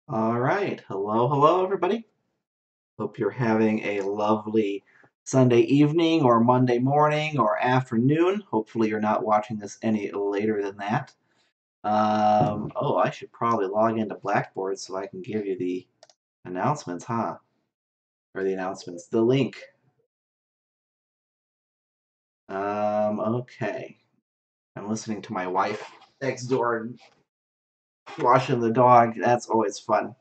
All right. Hello, everybody. Hope you're having a lovely Sunday evening or Monday morning or afternoon. Hopefully, you're not watching this any later than that. Oh, I should probably log into Blackboard so I can give you the announcements, huh? Or the link. Okay. I'm listening to my wife next door washing the dog. That's always fun.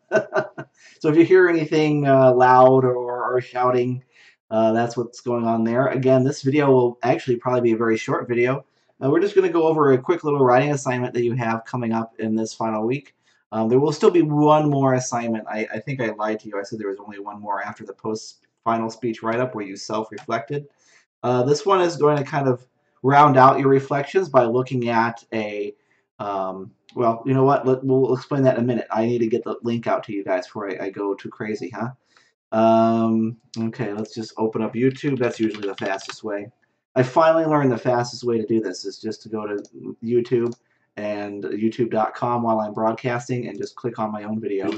So if you hear anything loud or shouting, that's what's going on there. Again, this video will actually probably be a very short video. We're just going to go over a quick little writing assignment that you have coming up in this final week. There will still be one more assignment. I think I lied to you. I said there was only one more after the post-final speech write-up where you self-reflected. This one is going to kind of round out your reflections by looking at well, you know what? We'll explain that in a minute. I need to get the link out to you guys before I go too crazy, huh? Okay, let's just open up YouTube. That's usually the fastest way. I finally learned the fastest way to do this is just to go to YouTube and youtube.com while I'm broadcasting and just click on my own video.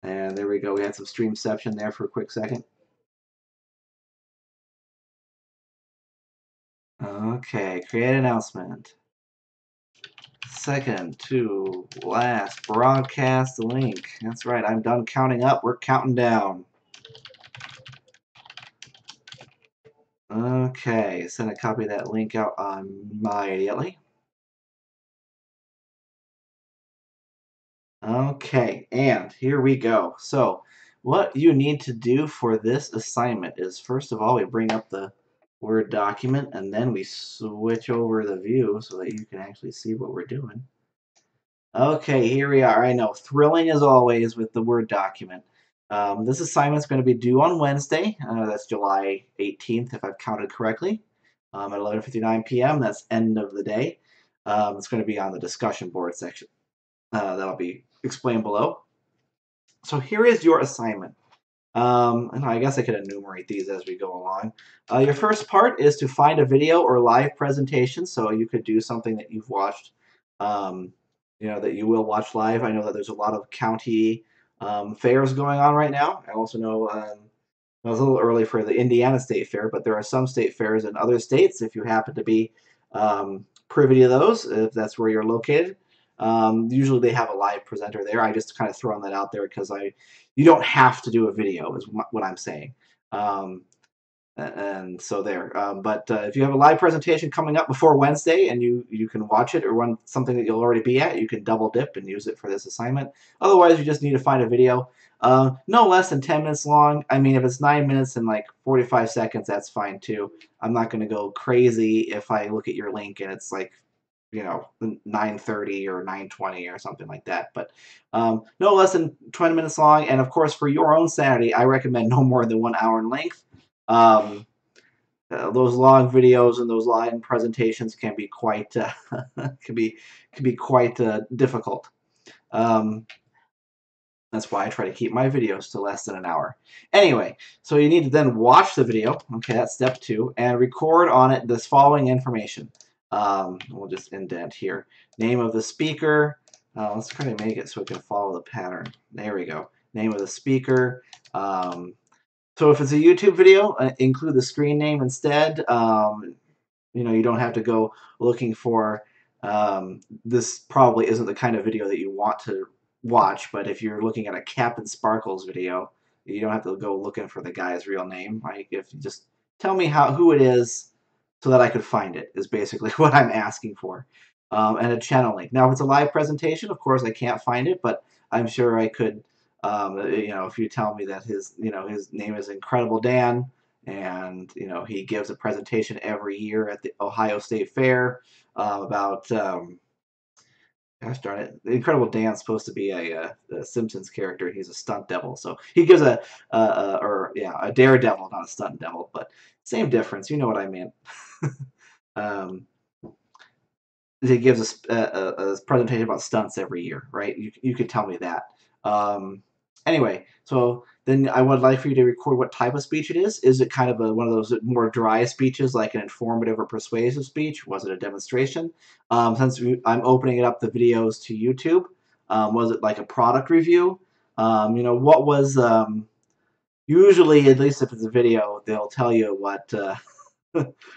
And there we go. We had some streamception there for a quick second. Okay, create announcement. Second to last broadcast link. That's right, I'm done counting up. We're counting down. Okay, send a copy of that link out immediately. Okay, and here we go. So, what you need to do for this assignment is, first of all, we bring up the Word document, and then we switch over the view so that you can actually see what we're doing. Okay, here we are. I know, thrilling as always with the Word document. This assignment is going to be due on Wednesday. That's July 18th, if I've counted correctly, at 11:59 p.m. That's end of the day. It's going to be on the discussion board section. That'll be explained below. So here is your assignment. And I guess I could enumerate these as we go along. Your first part is to find a video or live presentation. So you could do something that you've watched, um, that you will watch live. I know that there's a lot of county fairs going on right now. I also know it was a little early for the Indiana State Fair, but there are some state fairs in other states if you happen to be privy to those, if that's where you're located. Usually they have a live presenter there. I just kind of throwing that out there because you don't have to do a video is what I'm saying. Um, and so there. But if you have a live presentation coming up before Wednesday and you can watch it or run something that you'll already be at, you can double dip and use it for this assignment. Otherwise, you just need to find a video. No less than 10 minutes long. I mean, if it's 9 minutes and like 45 seconds, that's fine too. I'm not going to go crazy if I look at your link and it's like 9:30 or 9:20 or something like that. But no less than 20 minutes long. And of course, for your own sanity, I recommend no more than 1 hour in length. Those long videos and those live presentations can be quite can be quite difficult. That's why I try to keep my videos to less than an hour. Anyway, so you need to then watch the video. Okay, that's step 2, and record on it this following information. We'll just indent here. Name of the speaker. Let's try to make it so we can follow the pattern. There we go. Name of the speaker. So if it's a YouTube video, include the screen name instead. You don't have to go looking for, this probably isn't the kind of video that you want to watch, but if you're looking at a Captain Sparkles video, you don't have to go looking for the guy's real name. Right? If you just tell me who it is so that I could find it is basically what I'm asking for. And a channel link. Now, if it's a live presentation, of course, I can't find it, but I'm sure I could, if you tell me that his name is Incredible Dan, and he gives a presentation every year at the Ohio State Fair about gosh darn it, the Incredible Dan's supposed to be a Simpsons character. He's a stunt devil, so he gives a daredevil, not a stunt devil, but same difference. You know what I mean. um, he gives a presentation about stunts every year, right? You could tell me that. Anyway, so then I would like for you to record what type of speech it is. Is it kind of one of those more dry speeches, like an informative or persuasive speech? Was it a demonstration? Since I'm opening it up the videos to YouTube, Was it like a product review? What was usually, at least if it's a video, they'll tell you what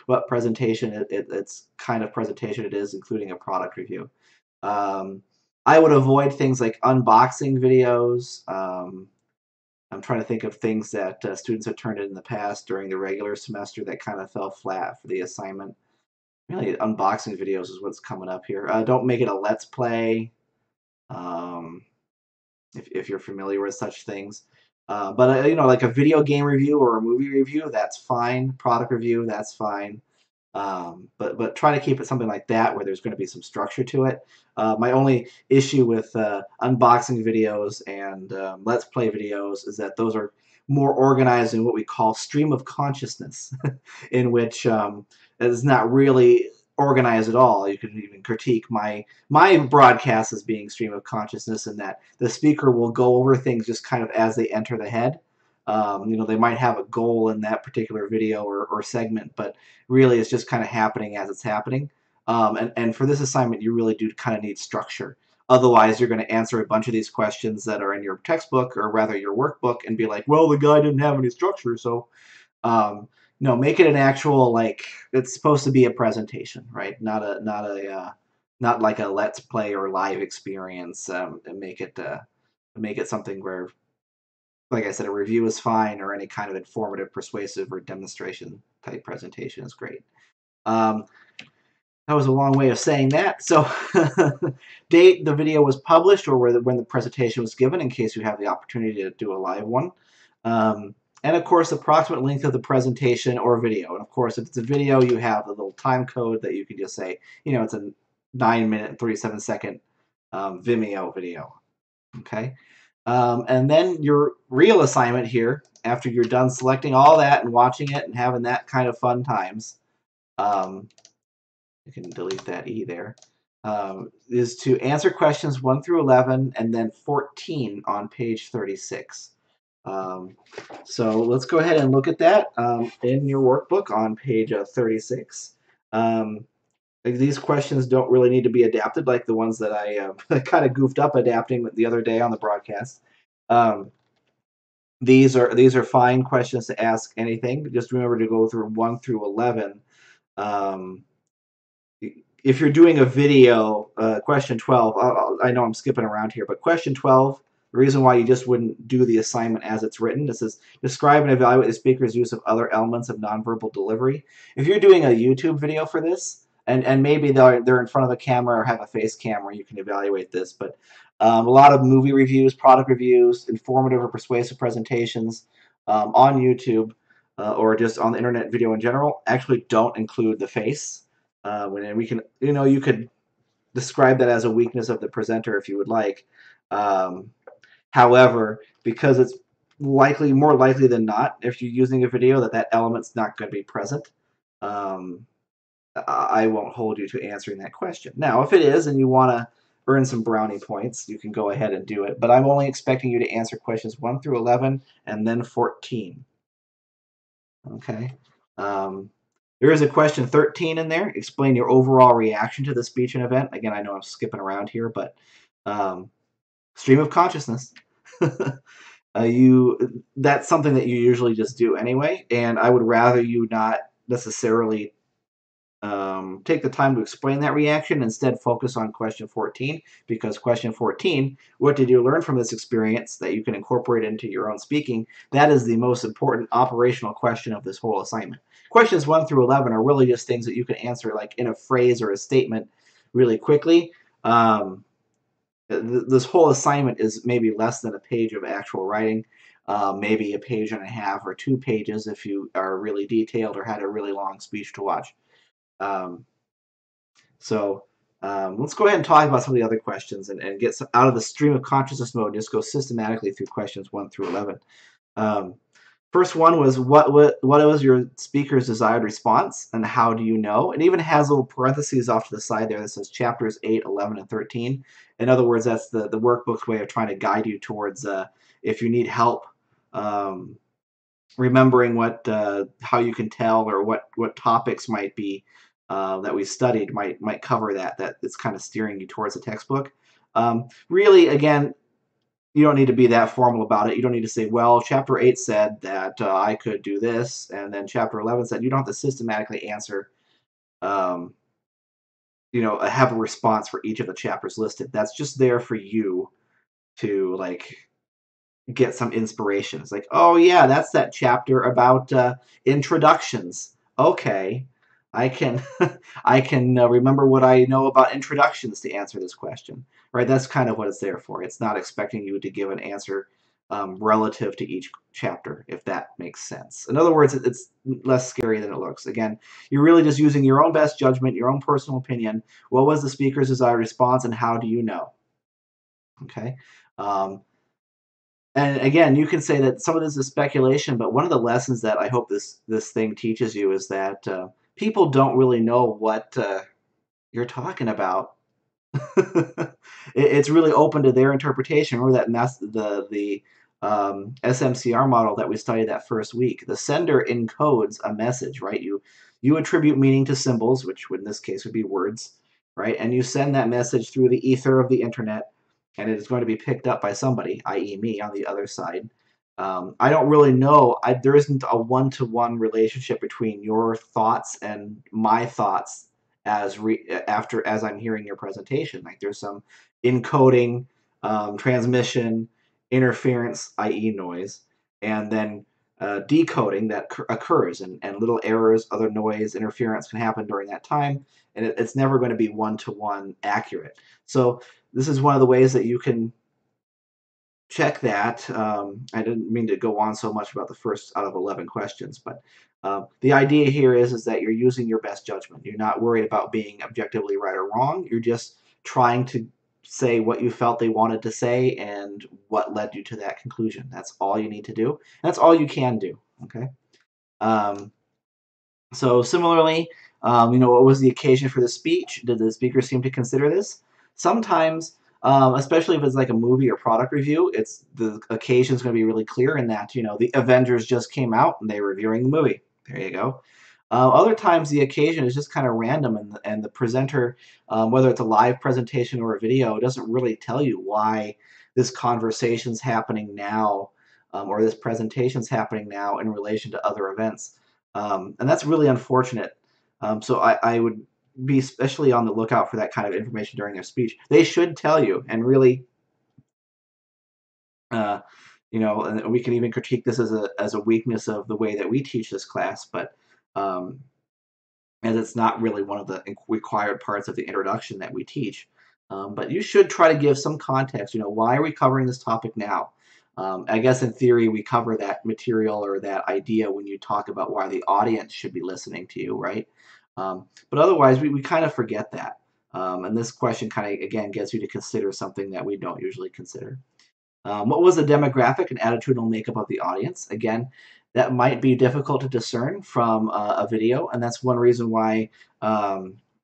what presentation it's kind of presentation it is, including a product review. Um, I would avoid things like unboxing videos. I'm trying to think of things that students have turned in the past during the regular semester that kind of fell flat for the assignment. Really, unboxing videos is what's coming up here. Don't make it a let's play. Um, if you're familiar with such things. But like a video game review or a movie review, that's fine. Product review, that's fine. But try to keep it something like that where there's going to be some structure to it. My only issue with unboxing videos and let's play videos is that those are more organized in what we call stream of consciousness, in which it's not really organized at all. You could even critique my broadcast as being stream of consciousness, in that the speaker will go over things just kind of as they enter the head. They might have a goal in that particular video or segment, but really it's just kind of happening as it's happening. And for this assignment, you really do kind of need structure. Otherwise, you're going to answer a bunch of these questions that are in your textbook, or rather your workbook, and be like, well, the guy didn't have any structure, so no, make it an actual, like, it's supposed to be a presentation, right? Not like a let's play or live experience. And make it something where, like I said, a review is fine, or any kind of informative, persuasive, or demonstration type presentation is great. That was a long way of saying that. So, date the video was published, or when the presentation was given, in case you have the opportunity to do a live one. And of course, approximate length of the presentation or video. And of course, if it's a video, you have a little time code that you can just say, it's a 9-minute and 37-second Vimeo video. Okay. And then your real assignment here, after you're done selecting all that and watching it and having that kind of fun times, you can delete that E there, is to answer questions 1 through 11 and then 14 on page 36. So let's go ahead and look at that in your workbook on page 36. These questions don't really need to be adapted like the ones that I kind of goofed up adapting the other day on the broadcast. These are fine questions to ask anything. Just remember to go through 1 through 11. If you're doing a video, question 12, I know I'm skipping around here, but question 12, the reason why you just wouldn't do the assignment as it's written, this is describe and evaluate the speaker's use of other elements of nonverbal delivery. If you're doing a YouTube video for this, and maybe they're in front of a camera or have a face camera, you can evaluate this, but a lot of movie reviews, product reviews, informative or persuasive presentations on YouTube or just on the internet video in general actually don't include the face. And we can, you could describe that as a weakness of the presenter if you would like. However, because it's more likely than not, if you're using a video, that element's not going to be present, I won't hold you to answering that question. Now, if it is and you want to earn some brownie points, you can go ahead and do it. But I'm only expecting you to answer questions 1 through 11 and then 14. Okay. There is a question 13 in there. Explain your overall reaction to the speech and event. Again, I know I'm skipping around here, but stream of consciousness. That's something that you usually just do anyway, and I would rather you not necessarily take the time to explain that reaction. Instead, focus on question 14, because question 14, what did you learn from this experience that you can incorporate into your own speaking? That is the most important operational question of this whole assignment. Questions 1 through 11 are really just things that you can answer like in a phrase or a statement really quickly. This whole assignment is maybe less than a page of actual writing, maybe a page and a half or 2 pages if you are really detailed or had a really long speech to watch. Let's go ahead and talk about some of the other questions and get out of the stream of consciousness mode and just go systematically through questions 1 through 11. First one was, what was your speaker's desired response, and how do you know? It even has little parentheses off to the side there that says chapters 8, 11, and 13. In other words, that's the workbook's way of trying to guide you towards if you need help remembering how you can tell, or what topics might be that we studied might cover that it's kind of steering you towards the textbook. Really, again, you don't need to be that formal about it. You don't need to say, well, chapter 8 said that I could do this, and then chapter 11 said. You don't have to systematically answer, um, have a response for each of the chapters listed. That's just there for you to, like, get some inspiration. It's like, oh yeah, that's that chapter about introductions. Okay, I can I can remember what I know about introductions to answer this question. Right? That's kind of what it's there for. It's not expecting you to give an answer relative to each chapter, if that makes sense. In other words, it's less scary than it looks. Again, you're really just using your own best judgment, your own personal opinion. What was the speaker's desired response, and how do you know? Okay. Um, and again, you can say that some of this is speculation, but one of the lessons that I hope this thing teaches you is that people don't really know what you're talking about. It's really open to their interpretation. Remember that the SMCR model that we studied that first week. The sender encodes a message, right? You attribute meaning to symbols, which in this case would be words, right? And you send that message through the ether of the internet, and it is going to be picked up by somebody, i.e., me, on the other side. I don't really know. There isn't a one-to-one relationship between your thoughts and my thoughts as I'm hearing your presentation. Like there's some encoding, transmission, interference, i.e., noise, and then decoding that occurs, and little errors, other noise, interference can happen during that time, and it's never going to be one-to-one accurate. So this is one of the ways that you can check that. I didn't mean to go on so much about the first out of 11 questions, but the idea here is that you're using your best judgment. You're not worried about being objectively right or wrong. You're just trying to say what you felt they wanted to say and what led you to that conclusion. That's all you need to do. That's all you can do. Okay. Um, so similarly, what was the occasion for the speech? Did the speaker seem to consider this? Sometimes, especially if it's like a movie or product review, it's the occasion is going to be really clear in that the Avengers just came out and they were reviewing the movie. There you go. Other times the occasion is just kind of random, and the presenter, whether it's a live presentation or a video, doesn't really tell you why this conversation's happening now, or this presentation's happening now in relation to other events. And that's really unfortunate. So I would be especially on the lookout for that kind of information during their speech. They should tell you, and really, uh, and we can even critique this as a weakness of the way that we teach this class, but um, as it's not really one of the required parts of the introduction that we teach. But you should try to give some context. Why are we covering this topic now? I guess in theory, we cover that material or that idea when you talk about why the audience should be listening to you, right? But otherwise, we kind of forget that. And this question kind of, again, gets you to consider something that we don't usually consider. What was the demographic and attitudinal makeup of the audience? Again, that might be difficult to discern from a video, and that's one reason why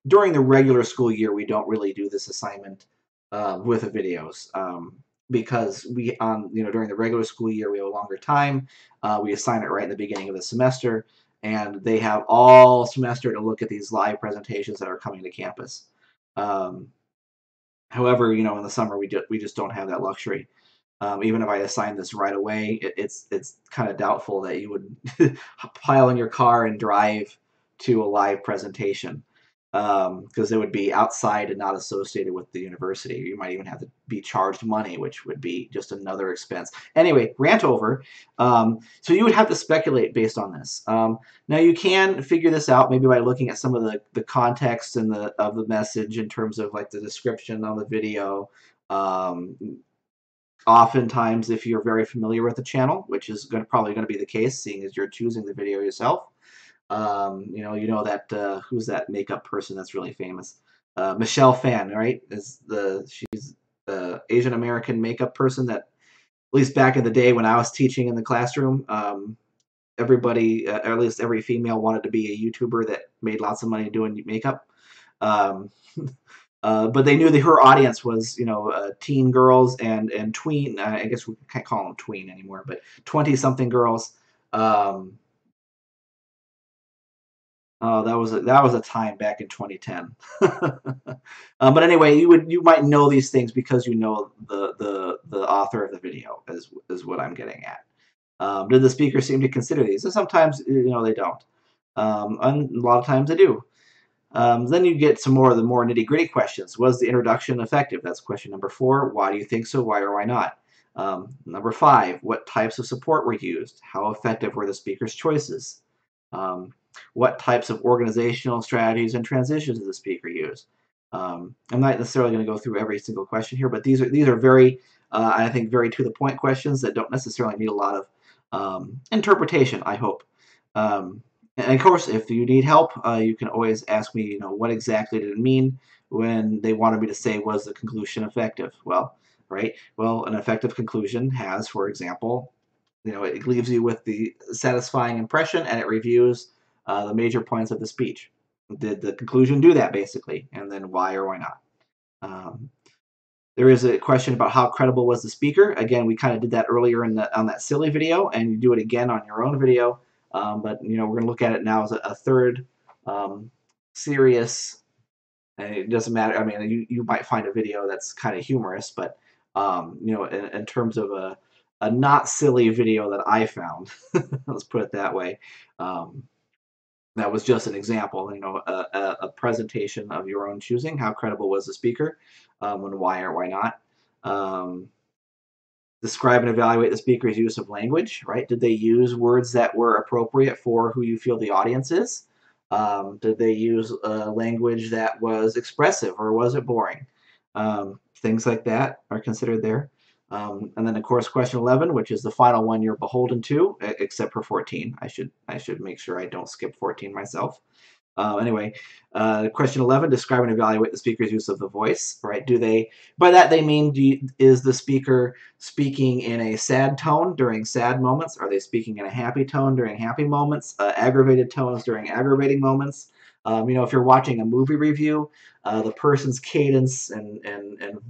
during the regular school year we don't really do this assignment with the videos, because during the regular school year we have a longer time. We assign it right in the beginning of the semester, and they have all semester to look at these live presentations that are coming to campus. Um, However, in the summer we just don't have that luxury. Even if I assign this right away, it's kind of doubtful that you would pile in your car and drive to a live presentation, because it would be outside and not associated with the university. You might even have to be charged money, which would be just another expense. Anyway, rant over. So you would have to speculate based on this. Now you can figure this out maybe by looking at some of the context and of the message in terms of like the description on the video. Um, Oftentimes, if you're very familiar with the channel, which is probably going to be the case, seeing as you're choosing the video yourself, you know that who's that makeup person that's really famous? Michelle Phan, right? She's the Asian American makeup person that, at least back in the day when I was teaching in the classroom, everybody, or at least every female, wanted to be a YouTuber that made lots of money doing makeup. Um, but they knew that her audience was, teen girls and tween. I guess we can't call them tween anymore, but 20-something girls. Um, Oh, that was a time back in 2010. But anyway, you might know these things because you know the author of the video is what I'm getting at. Did the speaker seem to consider these? And sometimes they don't. And a lot of times they do. Then you get some more of the more nitty-gritty questions. Was the introduction effective? That's question number 4. Why do you think so? Why or why not? Number 5, what types of support were used? How effective were the speaker's choices? Um, what types of organizational strategies and transitions did the speaker use? I'm not necessarily going to go through every single question here, but these are very, I think, very to the point questions that don't necessarily need a lot of interpretation, I hope. And of course, if you need help, you can always ask me, what exactly did it mean when they wanted me to say, was the conclusion effective? Well, right? Well, an effective conclusion has, for example, it leaves you with the satisfying impression and it reviews the major points of the speech. Did the conclusion do that, basically? And then why or why not? Um, there is a question about how credible was the speaker. Again, we kind of did that earlier on that silly video, and you do it again on your own video. But we're going to look at it now as a third serious. And it doesn't matter. I mean, you might find a video that's kind of humorous, but in terms of a not silly video that I found, let's put it that way. Um, that was just an example, a presentation of your own choosing. How credible was the speaker, and why or why not? Um, Describe and evaluate the speaker's use of language, right? Did they use words that were appropriate for who you feel the audience is? Did they use language that was expressive or was it boring? Things like that are considered there. And then, of course, question 11, which is the final one you're beholden to, except for 14. I should make sure I don't skip 14 myself. Anyway, question 11, describe and evaluate the speaker's use of the voice, right? By that they mean, is the speaker speaking in a sad tone during sad moments? Are they speaking in a happy tone during happy moments? Aggravated tones during aggravating moments? If you're watching a movie review, the person's cadence and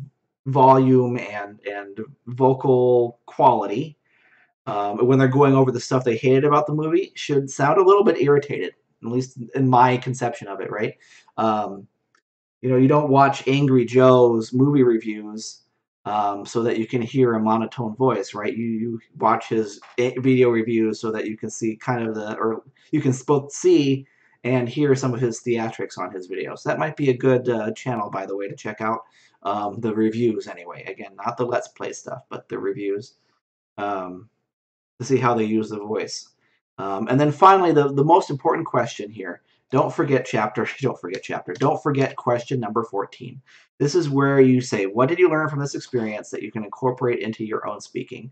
volume and vocal quality when they're going over the stuff they hated about the movie should sound a little bit irritated, at least in my conception of it, right? Um, you don't watch Angry Joe's movie reviews so that you can hear a monotone voice, right? You watch his video reviews so that you can see or you can both see and hear some of his theatrics on his videos. That might be a good channel, by the way, to check out the reviews anyway. Again, not the Let's Play stuff, but the reviews. Um, to see how they use the voice. And then finally, the most important question here. Don't forget Don't forget question number 14. This is where you say, what did you learn from this experience that you can incorporate into your own speaking?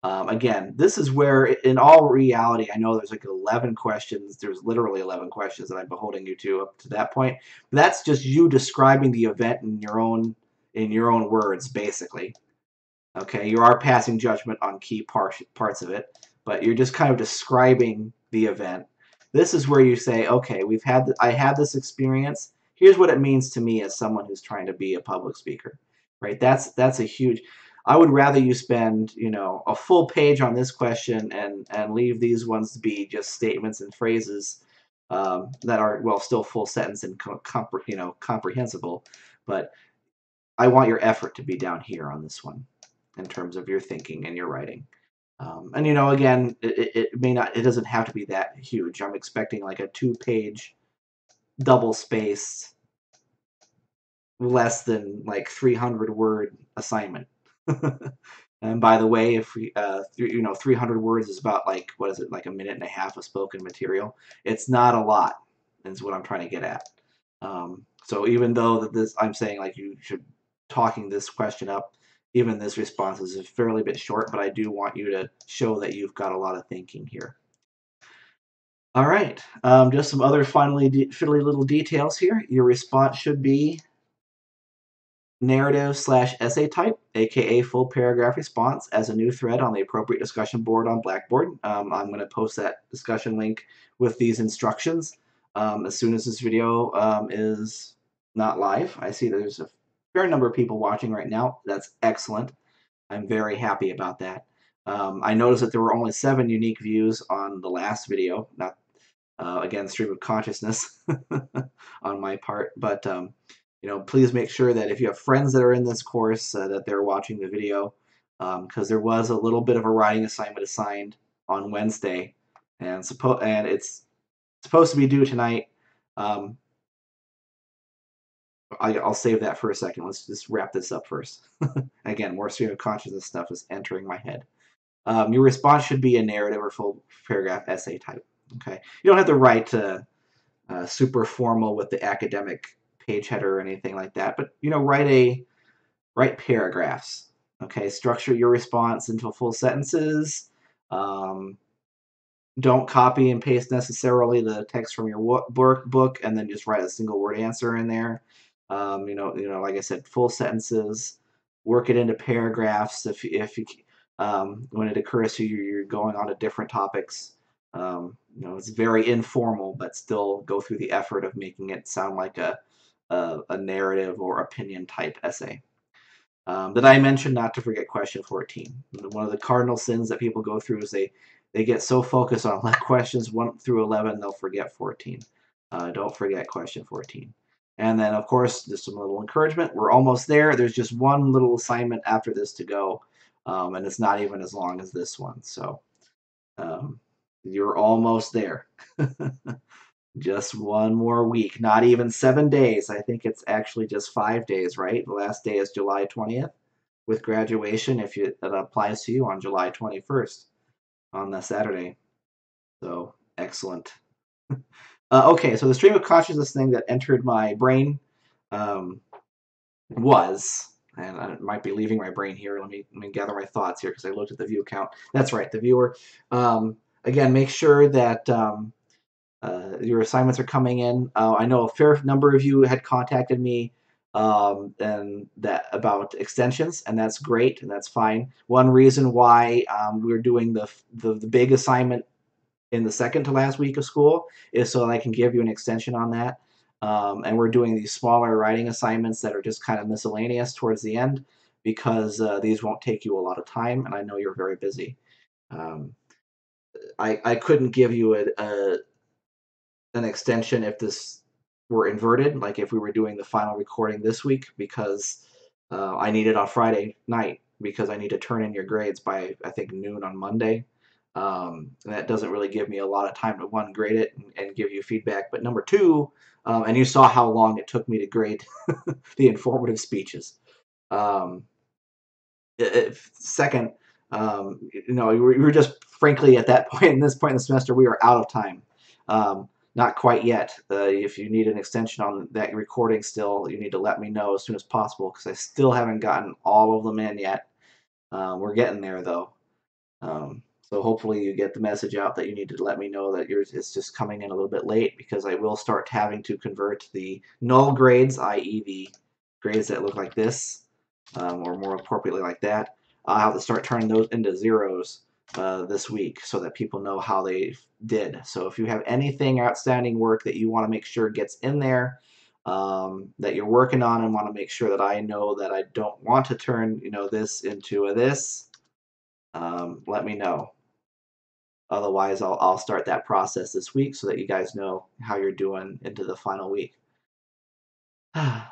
Again, this is where, in all reality, I know there's like 11 questions. There's literally 11 questions that I'm beholding you to up to that point. But that's just you describing the event in your own words, basically. Okay, you are passing judgment on key parts of it, but you're just kind of describing the event. This is where you say, okay, I had this experience. Here's what it means to me as someone who's trying to be a public speaker, right? That's a huge. I would rather you spend, a full page on this question and leave these ones to be just statements and phrases that are, well, still full sentence and comprehensible, but I want your effort to be down here on this one in terms of your thinking and your writing. And again, it doesn't have to be that huge. I'm expecting like a 2-page, double spaced, less than like 300-word assignment. And by the way, if 300 words is about like, what is it, like a minute and a half of spoken material. It's not a lot, is what I'm trying to get at. So even though I'm saying like you should talking this question up, even this response is a fairly bit short, but I do want you to show that you've got a lot of thinking here. All right, just some other fiddly little details here. Your response should be narrative/essay type, aka full paragraph response, as a new thread on the appropriate discussion board on Blackboard. I'm going to post that discussion link with these instructions as soon as this video is not live. I see there's a fair number of people watching right now. That's excellent. I'm very happy about that. I noticed that there were only 7 unique views on the last video. Again, stream of consciousness on my part. But please make sure that if you have friends that are in this course, that they're watching the video, because there was a little bit of a writing assignment assigned on Wednesday, and it's supposed to be due tonight. Um, I'll save that for a second. Let's just wrap this up first. Again, more stream of consciousness stuff is entering my head. Your response should be a narrative or full paragraph essay type. Okay, you don't have to write super formal with the academic page header or anything like that, but write paragraphs. Okay, structure your response into full sentences. Um, don't copy and paste necessarily the text from your workbook and then just write a single word answer in there. Like I said, full sentences. Work it into paragraphs if you when it occurs to you you're going on to different topics. It's very informal, but still go through the effort of making it sound like a narrative or opinion type essay. Did I mention not to forget question 14? One of the cardinal sins that people go through is they get so focused on questions 1 through 11, they'll forget 14. Don't forget question 14. And then, of course, just some little encouragement. We're almost there. There's just one little assignment after this to go, and it's not even as long as this one. So you're almost there. Just one more week. Not even 7 days. I think it's actually just 5 days, right? The last day is July 20th with graduation, if it applies to you, on July 21st on the Saturday. So excellent. Okay, so the stream of consciousness thing that entered my brain was, and I might be leaving my brain here. Let me gather my thoughts here because I looked at the view count. That's right, the viewer. Again, make sure that your assignments are coming in. I know a fair number of you had contacted me and that about extensions, and that's great and that's fine. One reason why we're doing the big assignment in the second to last week of school is so that I can give you an extension on that. And we're doing these smaller writing assignments that are just kind of miscellaneous towards the end because these won't take you a lot of time, and I know you're very busy. Um, I couldn't give you an extension if this were inverted, like if we were doing the final recording this week, because I need it on Friday night because I need to turn in your grades by, I think, noon on Monday. And that doesn't really give me a lot of time to, one, grade it and give you feedback, but number two, and you saw how long it took me to grade the informative speeches. Um, Second, we were just frankly at that point, in this point in the semester, we are out of time. Not quite yet. If you need an extension on that recording still, you need to let me know as soon as possible because I still haven't gotten all of them in yet. We're getting there though. So hopefully you get the message out that you need to let me know that yours is just coming in a little bit late because I will start having to convert the null grades, i.e. the grades that look like this, or more appropriately like that. I'll have to start turning those into zeros this week so that people know how they did. So if you have anything outstanding work that you want to make sure gets in there, that you're working on and want to make sure that I know that I don't want to turn this into a this, let me know. Otherwise, I'll start that process this week so that you guys know how you're doing into the final week.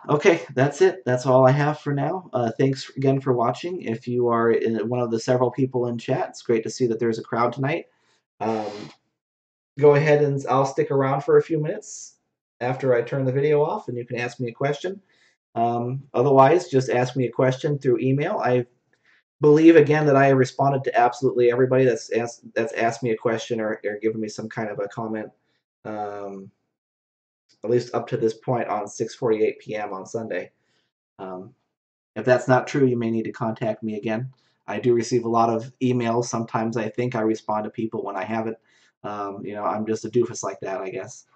Okay, that's it. That's all I have for now. Thanks again for watching. If you are one of the several people in chat, it's great to see that there's a crowd tonight. Go ahead and I'll stick around for a few minutes after I turn the video off, and you can ask me a question. Otherwise, just ask me a question through email. I believe again that I have responded to absolutely everybody that's asked me a question or given me some kind of a comment, at least up to this point on 6:48 p.m. on Sunday. If that's not true, you may need to contact me again. I do receive a lot of emails. Sometimes I think I respond to people when I haven't. I'm just a doofus like that, I guess.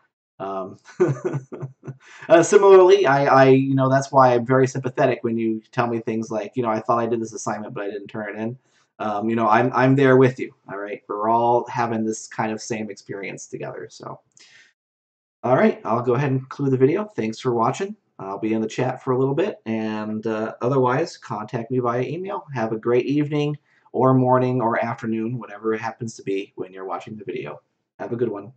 Similarly, that's why I'm very sympathetic when you tell me things like, I thought I did this assignment, but I didn't turn it in. I'm there with you. All right, we're all having this kind of same experience together. So, all right, I'll go ahead and conclude the video. Thanks for watching. I'll be in the chat for a little bit, and otherwise, contact me via email. Have a great evening, or morning, or afternoon, whatever it happens to be when you're watching the video. Have a good one.